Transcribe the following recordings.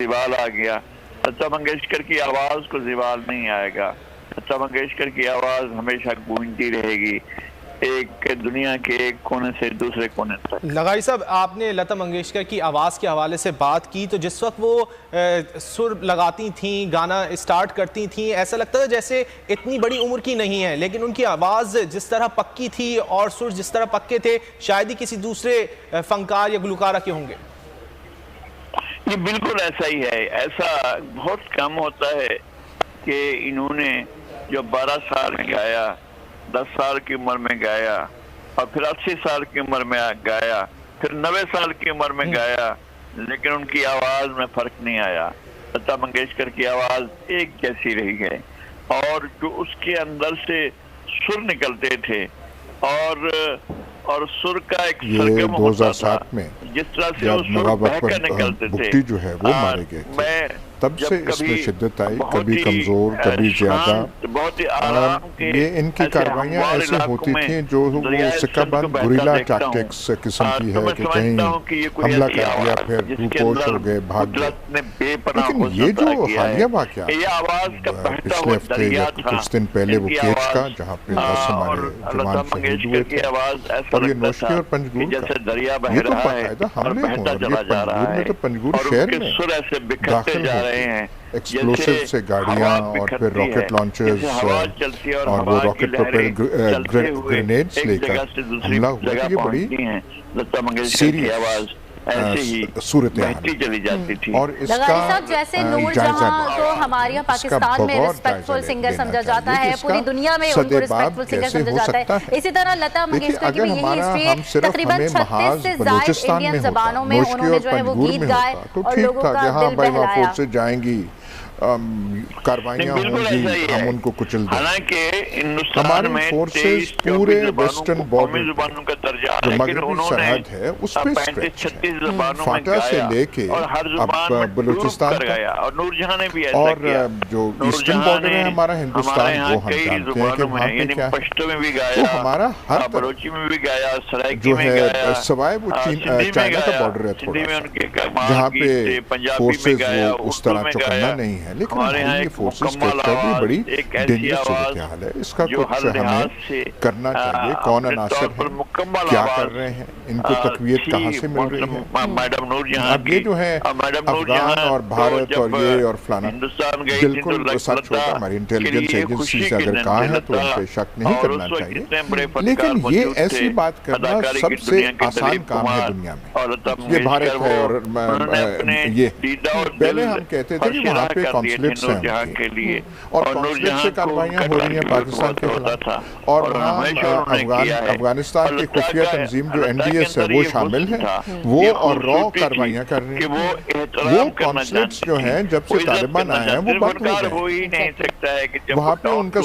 ज़वाल आ गया। लता मंगेशकर की आवाज़ को ज़वाल नहीं आएगा। लता मंगेशकर की आवाज़ हमेशा गूंजती रहेगी, एक दुनिया के एक कोने से दूसरे कोने तक। लगाई साहब, आपने लता मंगेशकर की आवाज़ के हवाले से बात की, तो जिस वक्त वो सुर लगाती थीं, गाना स्टार्ट करती थीं, ऐसा लगता था जैसे इतनी बड़ी उम्र की नहीं है, लेकिन उनकी आवाज़ जिस तरह पक्की थी और सुर जिस तरह पक्के थे, शायद ही किसी दूसरे फनकार या गुलकारा के होंगे। ये बिल्कुल ऐसा ही है। ऐसा बहुत कम होता है कि इन्होंने जो 12 साल में गाया, 10 साल की उम्र में गाया और फिर 80 साल की उम्र में गाया, फिर 90 साल की उम्र में गाया, लेकिन उनकी आवाज़ में फ़र्क नहीं आया। लता मंगेशकर की आवाज़ एक जैसी रही है और जो उसके अंदर से सुर निकलते थे और सुर का एक सरगम होता था, जिस तरह से वो सुर बहकर निकलते थे। जो है वो मारे गए थे, तब से इसमें शिद्दत आई, कभी कमजोर कभी ज्यादा। बहुत ही आराम के ये इनकी कार्रवाइयाँ ऐसे होती थी जो वो सिक्काबंद गुरिल्ला टैक्टिक्स किस्म की है कि कहीं हमला कर दिया फिर रूपोश हो गए, भाग गए। लेकिन ये जो हालिया वाक़या पिछले हफ्ते या कुछ दिन पहले वो केच का, जहाँ पे 10 हमारे जवान शहीद हुए थे, और ये नौशकी और पंजगुर का, ये तो बाकायदा हमले हुए। पंजगुर में तो पंजगुर शहर में दाखिल हो एक्सप्लोसिव से गाड़ियां और फिर रॉकेट लॉन्चर्स और वो रॉकेट प्रोपेल्ड ग्रेनेड्स लेकर हमला हुआ। ये बड़ी सीरियस सूरत चली जाती थी। और इसका जैसे नूरजहां को हमारे यहाँ पाकिस्तान में रिस्पेक्टफुल सिंगर समझा जाता है, पूरी दुनिया में उनको रिस्पेक्टफुल सिंगर समझा जाता है। इसी तरह लता मंगेशकर की भी यही हिस्ट्री है। तकरीबन 36 से ज़ायद इंडियन ज़बानों में उन्होंने जो है वो गीत गाए और लोगों का दिल बहलाया। जाएंगी कार्रवाइयाँ होंगी, हम उनको कुचल दें। हालांकि हमारी फोर्सेस पूरे वेस्टर्न बॉर्डर जो मगरबी सरहद है उस पे स्ट्रेच है, फाटा से लेके अब बलूचिस्तान और नूरजहां ने भी ऐसा किया। और जो ईस्टर्न बॉर्डर है हमारा हिंदुस्तान, वो हम जानते हैं कि वहाँ पे क्या है। तो हमारा हर बलोची में भी गाया, जो है सवाए वो चाइना का बॉर्डर है थोड़ा, जहाँ पे फोर्सेस वो उस तरह चौकन्ना नहीं है। लेकिन हमारी फोर्सेस के भी बड़ी डेंजरस सूरत हाल है। इसका कुछ हमें करना चाहिए। कौन अनासर है, क्या कर रहे हैं, इनको तकवीयत कहाँ से मिल रही है। अब ये जो है अफगान और भारत और ये और फलाना बिल्कुल सच होगा। हमारी इंटेलिजेंस एजेंसी से अगर कहा है तो उन पर शक नहीं करना चाहिए। लेकिन ये ऐसी बात करना सबसे आसान काम है दुनिया में। ये भारत है और ये पहले हम कहते थे कि वहाँ पे कॉन्सुलेट्स हैं के लिए और कॉन्सुलेट से कार्रवाइयाँ हो रही हैं पाकिस्तान के खिलाफ, और अफगानिस्तान की खुफिया तंजीम जो NDS है वो शामिल है, वो और रॉ कार्रवाइयाँ कर रही हैं। वो कॉन्सुलेट्स जो हैं जब से तालिबान आए हैं वो बंद हो गए। वहाँ पे उनका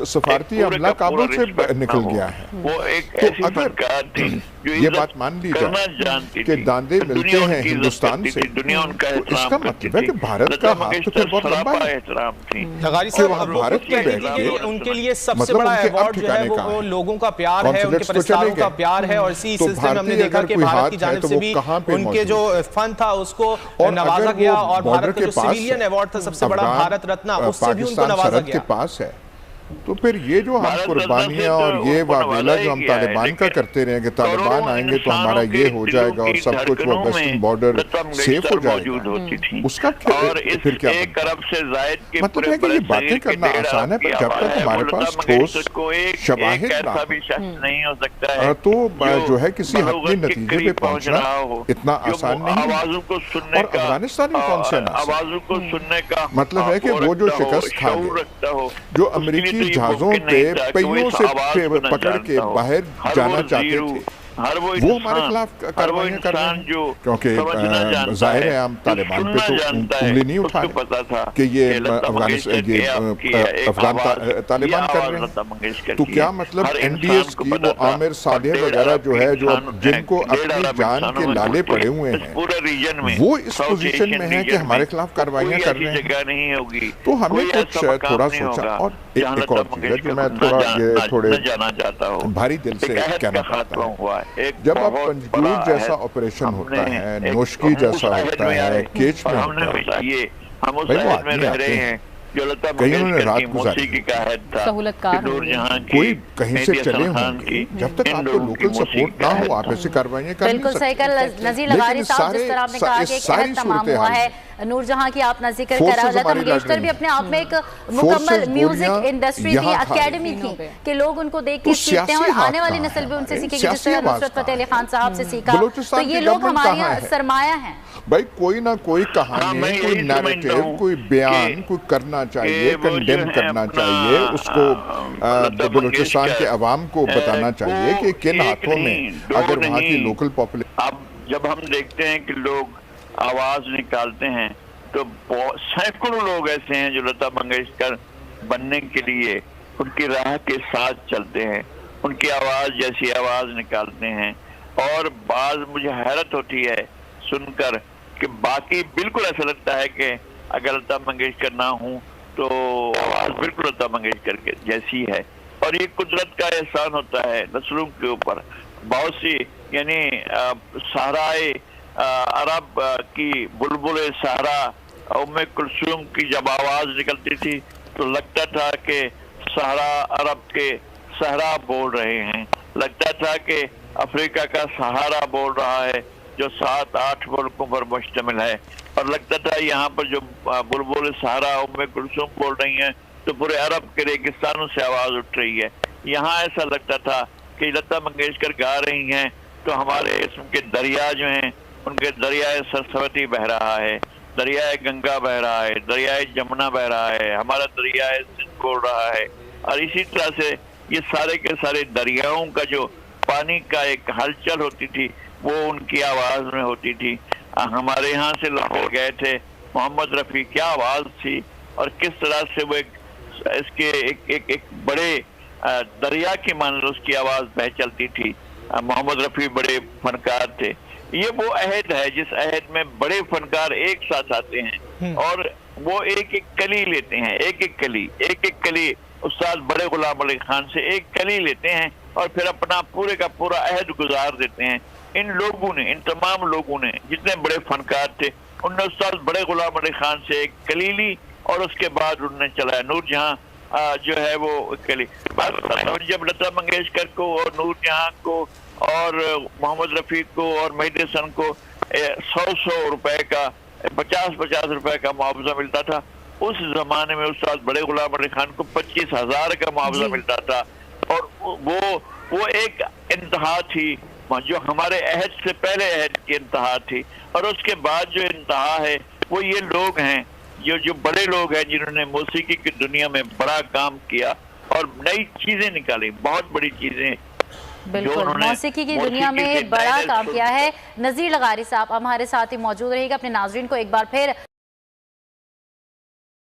सफारती अमला काबुल से निकल गया है। तो अगर ये बात मान ली जाए कि दांदे मिलते हैं हिंदुस्तान से, तो इसका मतलब है कि भारत का हाथ तो फिर बहुत लंबा है। लगारी साहब, भारत के उनके लिए सबसे बड़ा अवार्ड जो है वो लोगों का प्यार है, उनके परिस्तारों का प्यार है। और इसी सिलसिले में हमने देखा कि भारत की जानिब से भी उनके जो फन था उसको नवाजा गया, और भारत का जो सिविलियन अवार्ड था सबसे बड़ा भारत रत्न, उससे भी उनको नवाजा गया। तो फिर ये जो हम कुर्बानियाँ और ये वावेला जो हम तालिबान का करते रहे कि तालिबान आएंगे तो हमारा ये हो जाएगा और सब कुछ वो वेस्टर्न बॉर्डर सेफ हो जाएगा, उसका फिर क्या मतलब है कि ये बातें करना आसान है, पर जब तक हमारे पास ठोस शवाहिद नहीं हो सकता है तो जो है किसी हतमी नतीजे पे पहुंचना इतना आसान नहीं है। और अफगानिस्तान में कौन से आवाज़ों को सुनने का मतलब है कि वो जो शिकस्त खा गए, जो अमेरिकी जहाजों पे पहियों से पकड़ के बाहर जाना चाहते थे, वो हमारे खिलाफ कार्रवाइयाँ कर रहे हैं। क्योंकि जाहिर है हम तालिबान पे तो उंगली नहीं उठा रहे कि ये अफगान तालिबान कर रहे हैं। तो क्या मतलब NDS की वो आमिर सालेह वगैरह जो है, जो जिनको अपनी जान के लाले पड़े हुए हैं, वो इस पोजीशन में है कि हमारे खिलाफ कार्रवाइयाँ कर रहे हैं। तो हमें कुछ थोड़ा सोचा। और एक और चीज है जो मैं थोड़ा ये थोड़े भारी दिल से कहना चाहता हूँ जब आप पंजगूर जैसा ऑपरेशन होता है, नोशकी जैसा होता है, केच में होता है, हम उस शहर में रह रहे हैं जो लता मंगेशकर की मौसीकी का हेड था, नूरजहां की, कोई कहीं से चले होंगे। जब तक आपको लोकल सपोर्ट ना हो आप ऐसी कार्रवाइयां कर नहीं सकते। बिल्कुल सही कहा नज़ीर लगारी साहब, जिस तरह आपने कहा कि एक अहम तमाम हुआ है नूरजहां की आप जिक्र कर रहे हैं, लता मंगेशकर भी अपने आप में एक मुकम्मल म्यूजिक इंडस्ट्री थी, अकेडमी थी कि लोग उनको देख के सीखते हैं और आने वाली नस्ल भी उनसे सीखेगी, जिस तरह नुसरत फतेह अली खान साहब से सीखा। तो ये लोग हमारे सरमाया हैं भाई। कोई ना कोई कहानी, कोई नैरेटिव, कोई बयान कोई करना चाहिए, कंडेम करना चाहिए, उसको बलूचिस्तान के अवाम को बताना चाहिए कि किन हाथों में अगर वहाँ की लोकल पॉपुलेशन। अब जब हम देखते हैं कि लोग आवाज निकालते हैं तो सैकड़ों लोग ऐसे हैं जो लता मंगेशकर बनने के लिए उनकी राह के साथ चलते हैं, उनकी आवाज जैसी आवाज निकालते हैं। और बाज मुझे हैरत होती है सुनकर कि बाकी बिल्कुल ऐसा लगता है कि अगर लता मंगेशकर ना हूं तो आवाज बिल्कुल लता मंगेशकर के जैसी है। और ये कुदरत का एहसान होता है नस्लों के ऊपर। बहुत सी यानी सहराए अरब की बुलबुल सहरा उम्मे कुलसूम की जब आवाज निकलती थी तो लगता था कि सहरा अरब के सहरा बोल रहे हैं, लगता था कि अफ्रीका का सहारा बोल रहा है जो 7-8 मुल्कों पर मुश्तमिल है। और लगता था यहाँ पर जो बुलबुल सहरा उम्मे कुलसूम बोल रही हैं तो पूरे अरब के रेगिस्तानों से आवाज उठ रही है। यहाँ ऐसा लगता था कि लता मंगेशकर गा रही हैं तो हमारे इसम के दरिया जो हैं उनके दरियाए सरस्वती बह रहा है, दरियाए गंगा बह रहा है, दरियाए जमुना बह रहा है, हमारा दरियाए सिंध बोल रहा है। और इसी तरह से ये सारे के सारे दरियाओं का जो पानी का एक हलचल होती थी वो उनकी आवाज में होती थी। हमारे यहाँ से लाहौर गए थे मोहम्मद रफ़ी, क्या आवाज थी और किस तरह से वो इसके एक बड़े दरिया की मानद उसकी आवाज बह चलती थी। मोहम्मद रफ़ी बड़े फनकार थे। ये वो अहद है जिस अहद में बड़े फनकार एक साथ आते हैं और वो एक एक कली लेते हैं, एक एक कली उस्ताद बड़े गुलाम अली खान से एक कली लेते हैं और फिर अपना पूरे का पूरा अहद गुजार देते हैं। इन लोगों ने, इन तमाम लोगों ने जितने बड़े फनकार थे उनने उस्ताद बड़े गुलाम अली खान से एक कली ली और उसके बाद उन्होंने चलाया। नूरजहां जो है वो कली, जब लता मंगेशकर को और नूरजहां को और मोहम्मद रफ़ी को और मेहदी हसन को 100 रुपए का 50 रुपए का मुआवजा मिलता था, उस जमाने में उस्ताद बड़े गुलाम अली खान को 25,000 का मुआवजा मिलता था। और वो एक इंतहा थी जो हमारे अहद से पहले अहद की इंतहा थी। और उसके बाद जो इंतहा है वो ये लोग हैं जो बड़े लोग हैं जिन्होंने मौसीकी की दुनिया में बड़ा काम किया और नई चीजें निकाली, बहुत बड़ी चीजें। बिल्कुल, मौसीकी की दुनिया में बड़ा काम किया है। नज़ीर लगारी साहब हमारे साथ ही मौजूद रहेगा। अपने नाज़रीन को एक बार फिर